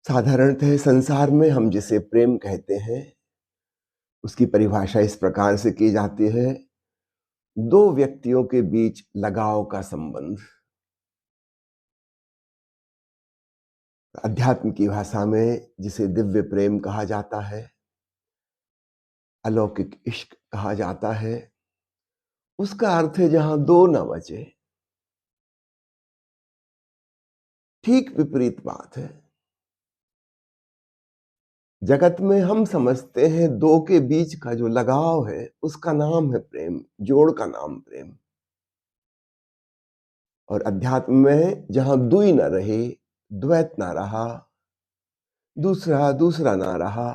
साधारणतः संसार में हम जिसे प्रेम कहते हैं, उसकी परिभाषा इस प्रकार से की जाती है, दो व्यक्तियों के बीच लगाव का संबंध। अध्यात्म की भाषा में जिसे दिव्य प्रेम कहा जाता है, अलौकिक इश्क कहा जाता है, उसका अर्थ है जहां दो न बचे। ठीक विपरीत बात है। जगत में हम समझते हैं दो के बीच का जो लगाव है, उसका नाम है प्रेम, जोड़ का नाम प्रेम। और अध्यात्म में जहां दुई न रहे, द्वैत ना रहा, दूसरा ना रहा,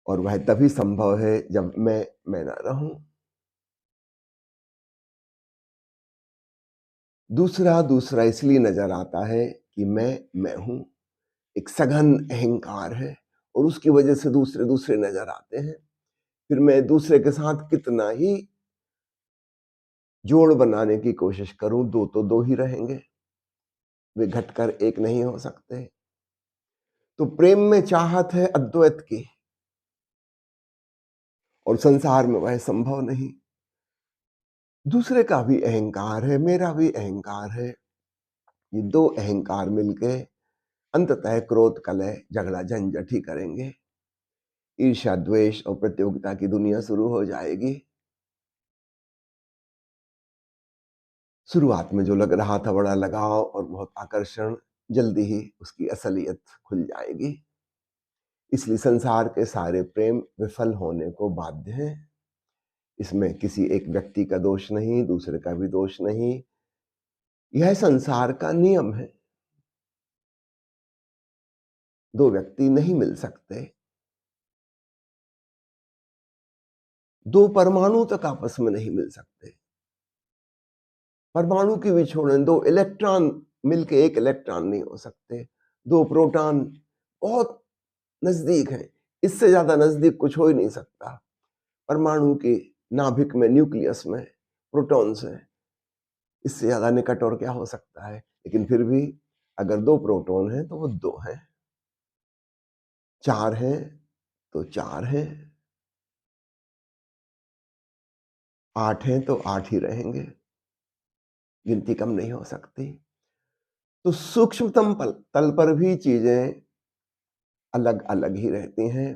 और वह तभी संभव है जब मैं ना रहूं। दूसरा इसलिए नजर आता है कि मैं हूं। एक सघन अहंकार है और उसकी वजह से दूसरे नजर आते हैं। फिर मैं दूसरे के साथ कितना ही जोड़ बनाने की कोशिश करूं, दो तो दो ही रहेंगे, वे घटकर एक नहीं हो सकते। तो प्रेम में चाहत है अद्वैत की, और संसार में वह संभव नहीं। दूसरे का भी अहंकार है, मेरा भी अहंकार है। ये दो अहंकार मिलके अंततः क्रोध, कलह, झगड़ा, झंझट ही करेंगे। ईर्ष्या, द्वेष और प्रतियोगिता की दुनिया शुरू हो जाएगी। शुरुआत में जो लग रहा था बड़ा लगाव और बहुत आकर्षण, जल्दी ही उसकी असलियत खुल जाएगी। इसलिए संसार के सारे प्रेम विफल होने को बाध्य हैं। इसमें किसी एक व्यक्ति का दोष नहीं, दूसरे का भी दोष नहीं। यह संसार का नियम है। दो व्यक्ति नहीं मिल सकते। दो परमाणु तक आपस में नहीं मिल सकते। परमाणु की भी छोड़ें, दो इलेक्ट्रॉन मिलके एक इलेक्ट्रॉन नहीं हो सकते। दो प्रोटॉन बहुत नजदीक है, इससे ज्यादा नजदीक कुछ हो ही नहीं सकता। परमाणु के नाभिक में, न्यूक्लियस में प्रोटॉन्स हैं, इससे ज्यादा निकट और क्या हो सकता है। लेकिन फिर भी अगर दो प्रोटॉन हैं तो वो दो हैं, चार हैं तो चार हैं, आठ हैं तो आठ ही रहेंगे, गिनती कम नहीं हो सकती। तो सूक्ष्मतम तल पर भी चीजें अलग अलग ही रहती हैं।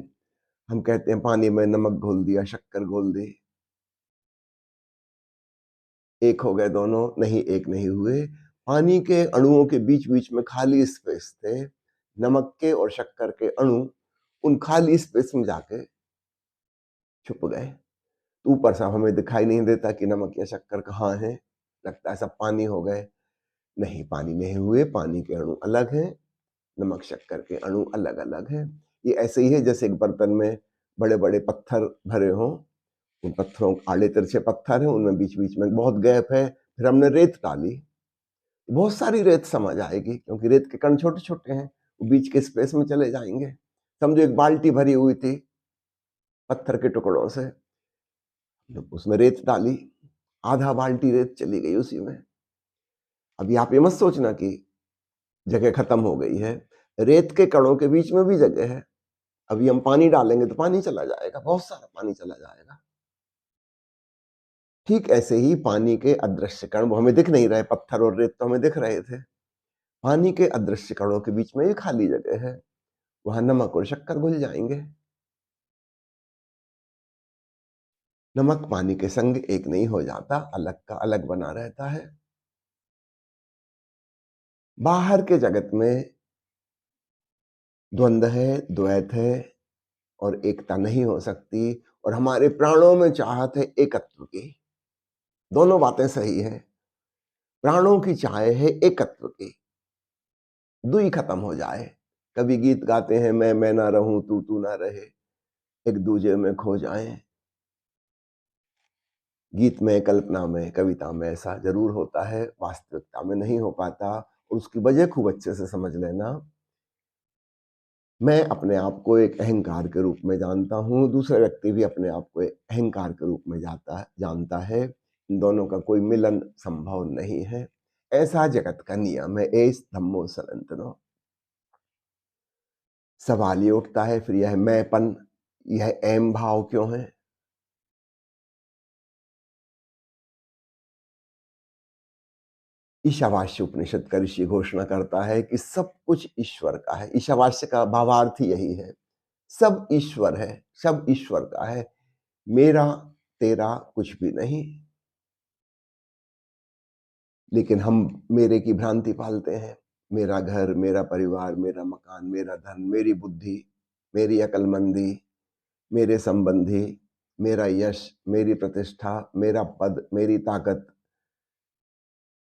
हम कहते हैं पानी में नमक घोल दिया, शक्कर घोल दी, एक हो गए दोनों, नहीं एक नहीं हुए। पानी के अणुओं के बीच बीच में खाली स्पेस थे। नमक के और शक्कर के अणु उन खाली स्पेस में जाके छुप गए। तो ऊपर से हमें दिखाई नहीं देता कि नमक या शक्कर कहाँ है, लगता है सब पानी हो गए। नहीं, पानी नहीं हुए, पानी के अणु अलग हैं, नमक शक्कर के अणु अलग अलग हैं। ये ऐसे ही है जैसे एक बर्तन में बड़े बड़े पत्थर भरे हों, उन पत्थरों, आड़े तिरछे पत्थर हैं, उनमें बीच बीच में बहुत गैप है। फिर हमने रेत डाली, बहुत सारी रेत समझ आएगी, क्योंकि रेत के कण छोटे छोटे हैं, वो बीच के स्पेस में चले जाएंगे। समझो एक बाल्टी भरी हुई थी पत्थर के टुकड़ों से, उसमें रेत डाली, आधा बाल्टी रेत चली गई उसी में। अभी आप ये मत सोचना कि जगह खत्म हो गई है, रेत के कणों के बीच में भी जगह है। अभी हम पानी डालेंगे तो पानी चला जाएगा, बहुत सारा पानी चला जाएगा। ठीक ऐसे ही पानी के अदृश्य कण, वो हमें दिख नहीं रहे, पत्थर और रेत तो हमें दिख रहे थे। पानी के अदृश्य कणों के बीच में ये खाली जगह है, वहां नमक और शक्कर घुल जाएंगे। नमक पानी के संग एक नहीं हो जाता, अलग का अलग बना रहता है। बाहर के जगत में द्वंद्व है, द्वैत है, और एकता नहीं हो सकती। और हमारे प्राणों में चाहत है एकत्व की। दोनों बातें सही है। प्राणों की चाह है एकत्व की, दुई खत्म हो जाए। कभी गीत गाते हैं, मैं ना रहूं, तू ना रहे, एक दूजे में खो जाएं। गीत में, कल्पना में, कविता में ऐसा जरूर होता है, वास्तविकता में नहीं हो पाता। और उसकी वजह खूब अच्छे से समझ लेना। मैं अपने आप को एक अहंकार के रूप में जानता हूं, दूसरा व्यक्ति भी अपने आप को एक अहंकार के रूप में जानता है। इन दोनों का कोई मिलन संभव नहीं है। ऐसा जगत का नियम है। एस धम्मो सनातनो। सवाल ये उठता है फिर यह मैंपन, यह ऐम भाव क्यों है? ईशावास्य उपनिषद का ऋषि घोषणा करता है कि सब कुछ ईश्वर का है। ईशावास्य का भावार्थ ही यही है, सब ईश्वर है, सब ईश्वर का है, मेरा तेरा कुछ भी नहीं। लेकिन हम मेरे की भ्रांति पालते हैं। मेरा घर, मेरा परिवार, मेरा मकान, मेरा धन, मेरी बुद्धि, मेरी अक्लमंदी, मेरे संबंधी, मेरा यश, मेरी प्रतिष्ठा, मेरा पद, मेरी ताकत,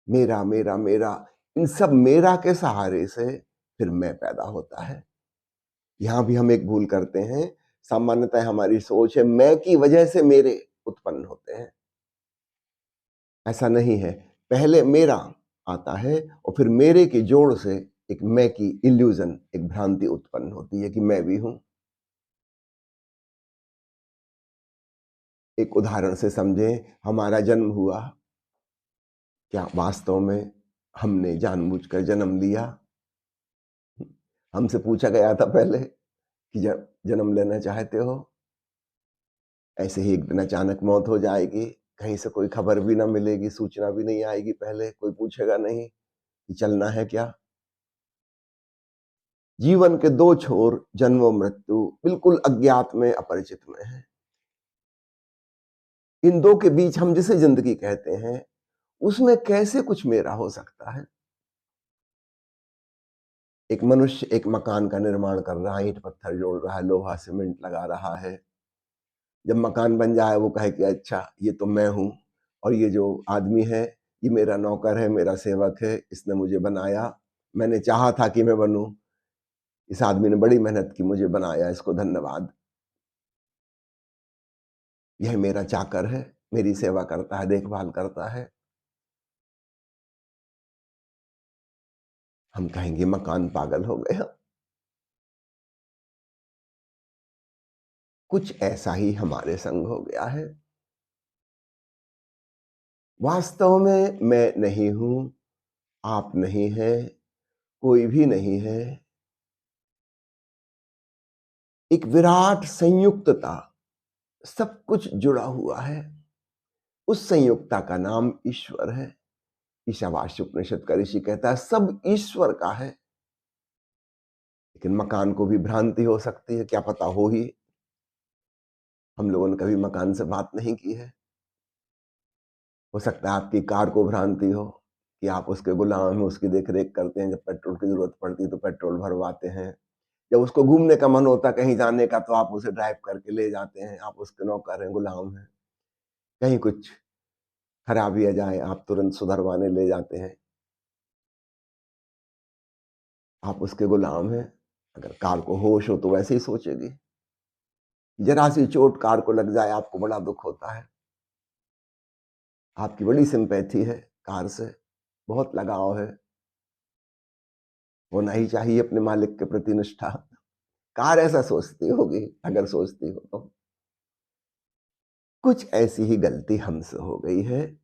मेरा मेरा मेरा, इन सब मेरा के सहारे से फिर मैं पैदा होता है। यहां भी हम एक भूल करते हैं। सामान्यतः हमारी सोच है मैं की वजह से मेरे उत्पन्न होते हैं। ऐसा नहीं है, पहले मेरा आता है और फिर मेरे के जोड़ से एक मैं की इल्यूजन, एक भ्रांति उत्पन्न होती है कि मैं भी हूं। एक उदाहरण से समझें, हमारा जन्म हुआ, क्या वास्तव में हमने जानबूझकर जन्म लिया? हमसे पूछा गया था पहले कि जन्म लेना चाहते हो? ऐसे ही एक दिन अचानक मौत हो जाएगी, कहीं से कोई खबर भी ना मिलेगी, सूचना भी नहीं आएगी, पहले कोई पूछेगा नहीं कि चलना है क्या? जीवन के दो छोर, जन्म और मृत्यु, बिल्कुल अज्ञात में, अपरिचित में है। इन दो के बीच हम जिसे जिंदगी कहते हैं, उसमें कैसे कुछ मेरा हो सकता है? एक मनुष्य एक मकान का निर्माण कर रहा है, ईंट पत्थर जोड़ रहा है, लोहा सीमेंट लगा रहा है। जब मकान बन जाए वो कहे कि अच्छा ये तो मैं हूं, और ये जो आदमी है ये मेरा नौकर है, मेरा सेवक है, इसने मुझे बनाया, मैंने चाहा था कि मैं बनूं, इस आदमी ने बड़ी मेहनत की मुझे बनाया, इसको धन्यवाद। यह मेरा चाकर है, मेरी सेवा करता है, देखभाल करता है। हम कहेंगे मकान पागल हो गया। कुछ ऐसा ही हमारे संग हो गया है। वास्तव में मैं नहीं हूं, आप नहीं है, कोई भी नहीं है। एक विराट संयुक्तता, सब कुछ जुड़ा हुआ है। उस संयुक्ता का नाम ईश्वर है। ईशावास्य उपनिषद का ऋषि कहता है सब ईश्वर का है। लेकिन मकान को भी भ्रांति हो सकती है, क्या पता हो ही। हम लोगों ने कभी मकान से बात नहीं की है। हो सकता है आपकी कार को भ्रांति हो कि आप उसके गुलाम हैं, उसकी देख रेख करते हैं, जब पेट्रोल की जरूरत पड़ती है तो पेट्रोल भरवाते हैं, जब उसको घूमने का मन होता है कहीं जाने का तो आप उसे ड्राइव करके ले जाते हैं, आप उसके नौकर हैं, गुलाम हैं। कहीं कुछ खराबी आ जाए आप तुरंत सुधरवाने ले जाते हैं, आप उसके गुलाम हैं। अगर कार को होश हो तो वैसे ही सोचेगी। जरा सी चोट कार को लग जाए आपको बड़ा दुख होता है, आपकी बड़ी सिंपैथी है कार से, बहुत लगाव है, होना ही चाहिए अपने मालिक के प्रति निष्ठा। कार ऐसा सोचती होगी, अगर सोचती हो तो। कुछ ऐसी ही गलती हमसे हो गई है।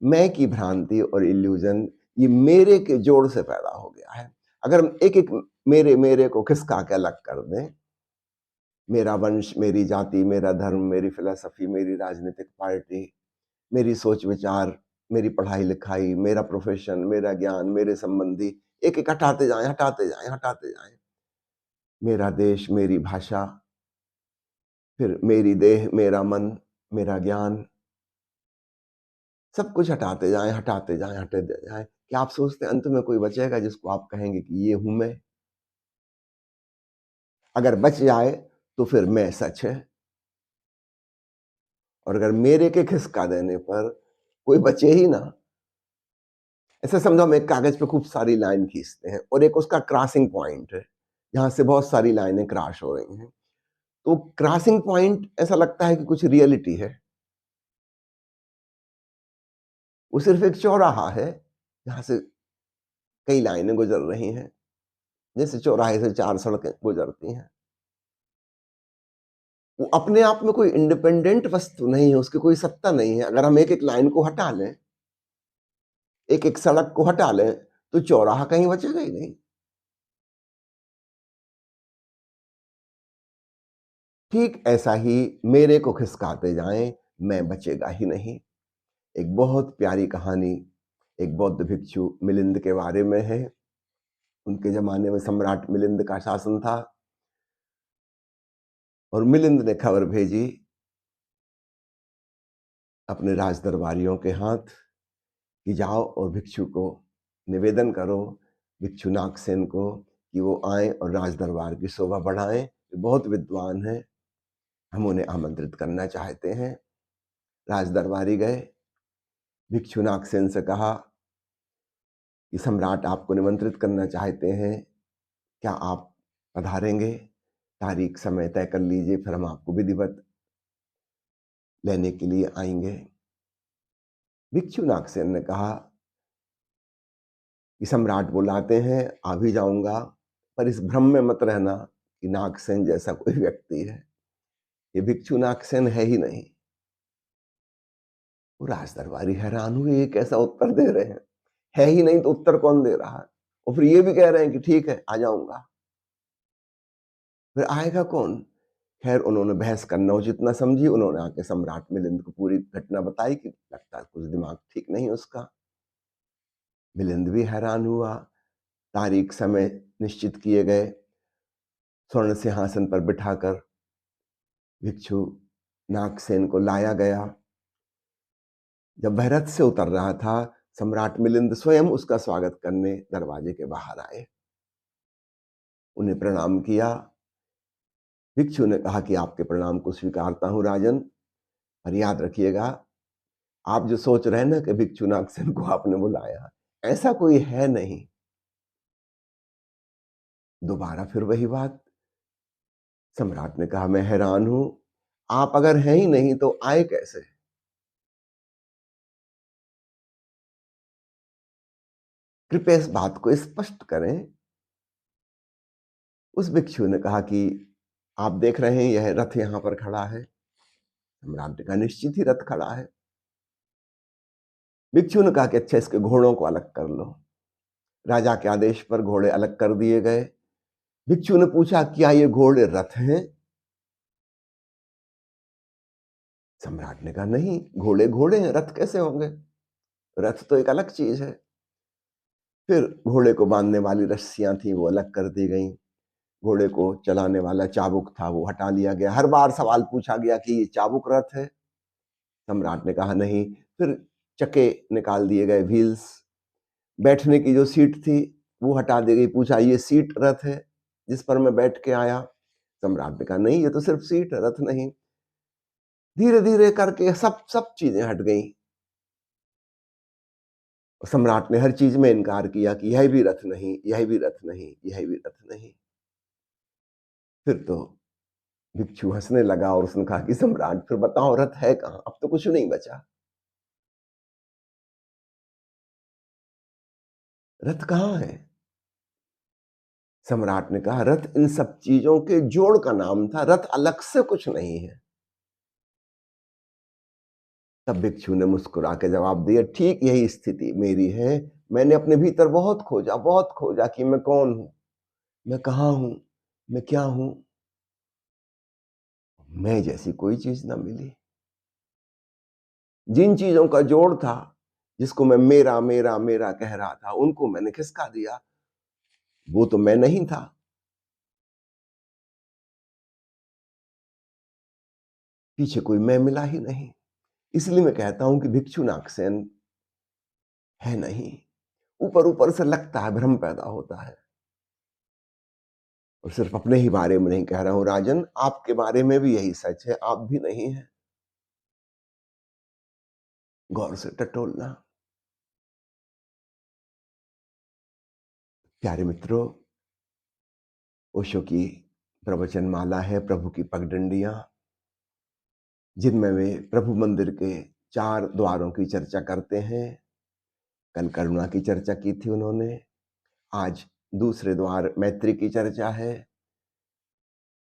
मैं की भ्रांति और इल्यूजन ये मेरे के जोड़ से पैदा हो गया है। अगर हम एक एक मेरे मेरे को खिसका के अलग कर दें, मेरा वंश, मेरी जाति, मेरा धर्म, मेरी फिलॉसफी, मेरी राजनीतिक पार्टी, मेरी सोच विचार, मेरी पढ़ाई लिखाई, मेरा प्रोफेशन, मेरा ज्ञान, मेरे संबंधी, एक एक हटाते जाएं, हटाते जाएं, हटाते जाएं। मेरा देश, मेरी भाषा, फिर मेरी देह, मेरा मन, मेरा ज्ञान, सब कुछ हटाते जाएं, हटाते जाएं, हटाते जाएं। क्या आप सोचते हैं अंत में कोई बचेगा जिसको आप कहेंगे कि ये हूं मैं? अगर बच जाए तो फिर मैं सच है, और अगर मेरे के खिसका देने पर कोई बचे ही ना। ऐसे समझो हम एक कागज पे खूब सारी लाइन खींचते हैं और एक उसका क्रॉसिंग पॉइंट है जहां से बहुत सारी लाइनें क्रॉस हो रही हैं। तो क्रॉसिंग पॉइंट ऐसा लगता है कि कुछ रियलिटी है, वो सिर्फ एक चौराहा है जहां से कई लाइनें गुजर रही हैं, जैसे चौराहे से चार सड़कें गुजरती हैं। वो अपने आप में कोई इंडिपेंडेंट वस्तु नहीं है, उसकी कोई सत्ता नहीं है। अगर हम एक एक लाइन को हटा लें, एक एक सड़क को हटा लें, तो चौराहा कहीं बचेगा ही नहीं। ठीक ऐसा ही मेरे को खिसकाते जाएं, मैं बचेगा ही नहीं। एक बहुत प्यारी कहानी एक बौद्ध भिक्षु मिलिंद के बारे में है। उनके जमाने में सम्राट मिलिंद का शासन था और मिलिंद ने खबर भेजी अपने राज दरबारियों के हाथ कि जाओ और भिक्षु को निवेदन करो, भिक्षु नागसेन को, कि वो आए और राज दरबार की शोभा बढ़ाएं। बहुत विद्वान हैं, हम उन्हें आमंत्रित करना चाहते हैं। राज दरबारी गए, भिक्षु नागसेन से कहा कि सम्राट आपको निमंत्रित करना चाहते हैं, क्या आप पधारेंगे? तारीख समय तय कर लीजिए, फिर हम आपको विधिवत लेने के लिए आएंगे। भिक्षु नागसेन ने कहा कि सम्राट बुलाते हैं, आ भी जाऊंगा, पर इस भ्रम में मत रहना कि नागसेन जैसा कोई व्यक्ति है। ये भिक्षु नागसेन है ही नहीं। वो राज दरबारी हैरान हुए, ये कैसा उत्तर दे रहे हैं? है ही नहीं तो उत्तर कौन दे रहा है? और फिर ये भी कह रहे हैं कि ठीक है आ जाऊंगा, फिर आएगा कौन? खैर उन्होंने बहस करना उचित न समझी। उन्होंने आके सम्राट मिलिंद को पूरी घटना बताई कि लगता है कुछ दिमाग ठीक नहीं उसका। मिलिंद भी हैरान हुआ। तारीख समय निश्चित किए गए, स्वर्ण सिंहासन पर बिठाकर भिक्षु नागसेन को लाया गया। जब वह रथ से उतर रहा था, सम्राट मिलिंद स्वयं उसका स्वागत करने दरवाजे के बाहर आए, उन्हें प्रणाम किया। भिक्षु ने कहा कि आपके प्रणाम को स्वीकारता हूं राजन, पर याद रखिएगा आप जो सोच रहे हैं ना कि भिक्षु नागसेन को आपने बुलाया, ऐसा कोई है नहीं। दोबारा फिर वही बात। सम्राट ने कहा मैं हैरान हूं, आप अगर हैं ही नहीं तो आए कैसे? कृपया इस बात को स्पष्ट करें। उस भिक्षु ने कहा कि आप देख रहे हैं यह रथ यहां पर खड़ा है। सम्राट ने कहा निश्चित ही रथ खड़ा है। भिक्षु ने कहा कि अच्छा इसके घोड़ों को अलग कर लो। राजा के आदेश पर घोड़े अलग कर दिए गए। भिक्षु ने पूछा क्या ये घोड़े रथ हैं? सम्राट ने कहा नहीं, घोड़े घोड़े हैं, रथ कैसे होंगे? रथ तो एक अलग चीज है। फिर घोड़े को बांधने वाली रस्सियां थी वो अलग कर दी गई। घोड़े को चलाने वाला चाबुक था वो हटा लिया गया। हर बार सवाल पूछा गया कि ये चाबुक रथ है? सम्राट ने कहा नहीं। फिर चक्के निकाल दिए गए, व्हील्स। बैठने की जो सीट थी वो हटा दी गई। पूछा ये सीट रथ है जिस पर मैं बैठ के आया? सम्राट ने कहा नहीं, ये तो सिर्फ सीट है, रथ नहीं। धीरे धीरे करके सब सब चीजें हट गई। सम्राट ने हर चीज में इनकार किया कि यह भी रथ नहीं, यह भी रथ नहीं, यह भी रथ नहीं। फिर तो भिक्षु हंसने लगा और उसने कहा कि सम्राट फिर बताओ रथ है कहां? अब तो कुछ नहीं बचा, रथ कहां है? सम्राट ने कहा रथ इन सब चीजों के जोड़ का नाम था, रथ अलग से कुछ नहीं है। तब भिक्षु ने मुस्कुरा के जवाब दिया ठीक यही स्थिति मेरी है। मैंने अपने भीतर बहुत खोजा कि मैं कौन हूं, मैं कहां हूं, मैं क्या हूं। मैं जैसी कोई चीज ना मिली। जिन चीजों का जोड़ था, जिसको मैं मेरा मेरा मेरा कह रहा था, उनको मैंने खिसका दिया। वो तो मैं नहीं था। पीछे कोई मैं मिला ही नहीं। इसलिए मैं कहता हूं कि भिक्षु नागसेन है नहीं। ऊपर ऊपर से लगता है, भ्रम पैदा होता है। और सिर्फ अपने ही बारे में नहीं कह रहा हूं राजन, आपके बारे में भी यही सच है, आप भी नहीं है। गौर से टटोलना। प्यारे मित्रों, ओशो की प्रवचन माला है प्रभु की पगडंडियां, जिनमें वे प्रभु मंदिर के 4 द्वारों की चर्चा करते हैं। कल करुणा की चर्चा की थी उन्होंने, आज दूसरे द्वार मैत्री की चर्चा है।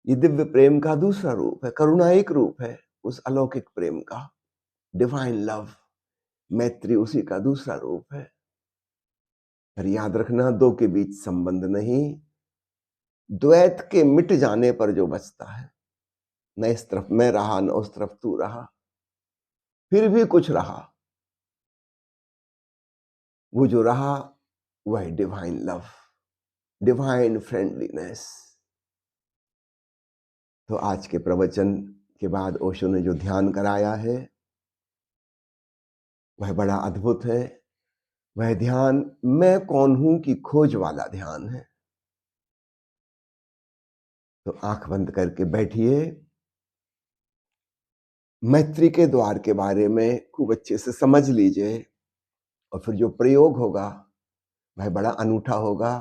ये दिव्य प्रेम का दूसरा रूप है। करुणा एक रूप है उस अलौकिक प्रेम का, डिवाइन लव। मैत्री उसी का दूसरा रूप है। पर याद रखना, दो के बीच संबंध नहीं, द्वैत के मिट जाने पर जो बचता है न इस तरफ मैं रहा न उस तरफ तू रहा, फिर भी कुछ रहा। वो जो रहा वह डिवाइन लव, डिवाइन फ्रेंडलीनेस। तो आज के प्रवचन के बाद ओशो ने जो ध्यान कराया है वह बड़ा अद्भुत है। वह ध्यान मैं कौन हूं की खोज वाला ध्यान है। तो आंख बंद करके बैठिए, मैत्री के द्वार के बारे में खूब अच्छे से समझ लीजिए, और फिर जो प्रयोग होगा वह बड़ा अनूठा होगा।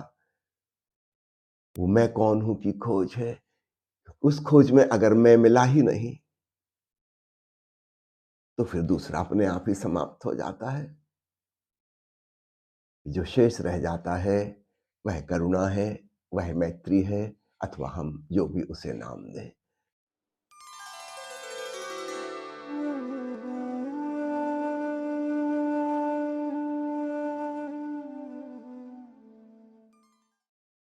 वो मैं कौन हूं की खोज है। उस खोज में अगर मैं मिला ही नहीं तो फिर दूसरा अपने आप ही समाप्त हो जाता है। जो शेष रह जाता है वह करुणा है, वह मैत्री है, अथवा हम जो भी उसे नाम दें।